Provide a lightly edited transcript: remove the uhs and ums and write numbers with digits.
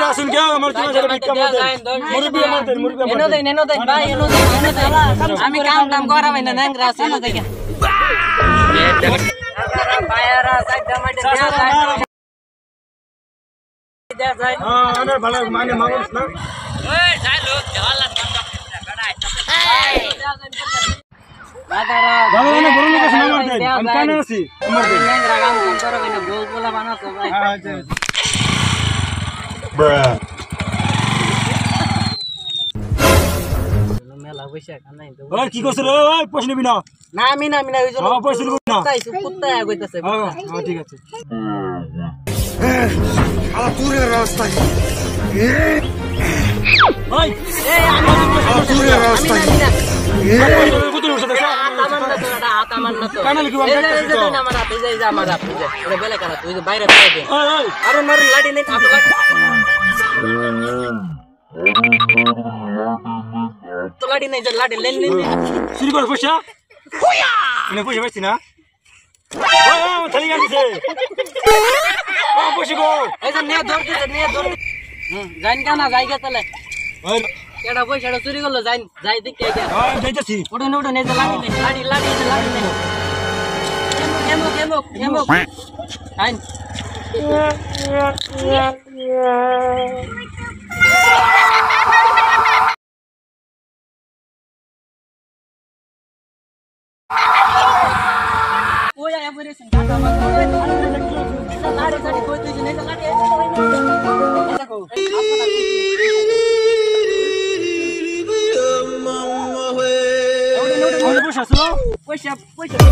আসুন কেউ আমার তোমার সাথে ভিক্ষা মারতে মুরব্বি মারতে এনো দেন ভাই এনো দেন আমি কাম করাবই না নাং রাস এনো দেন ভাইরা সাইডা মাইডা দেয়া যায় আরে ভালো মানে মানুষ না ওই যাই লোক দেওয়ালা দাদারা বাবা মানে বড় লোক আছে আমার দেন আমি কানে আছি আমার দেন নাং রাগাম করবে না বল বলা বানাতো ভাই আচ্ছা মেলা পয়সা কানাই তো ওই কি করছ রে ওই পয়সা নিবি না না আমি না ওই জন্য হ্যাঁ পয়সা নিবি না কুত্তা কইতাছে হ্যাঁ ঠিক আছে আলা তুরে রাস্তা ওই এই আমি আলা তুরে রাস্তা কত লোক সাথে আতামান্না তো কানাল কি এই যে আমার হাতে এই যে আমার হাতে ওরে বেলা কানা তুই বাইরে ফেলে দে ওই ওই আরে মার লাডি নেই আপনি তো লাডি নেই যে লাডি লেন শুরু কর পয়সা মানে পয়সা পাইছি না ওই থালি গাড়িছে পয়সা গো এই যে নিয়ে দৌড় জান কানা জায়গা চলে ওই কেডা পয়সাটা চুরি করলো যাই দেখতে আইয়া যাইতাছি উঠুন এই যে লাডি নেই কেমো আইন ওই আয়া পড়েছেন কাটা মার লাড়ি কই তুই নেই লাড়ি দেখো পয়সা ছিল পয়সা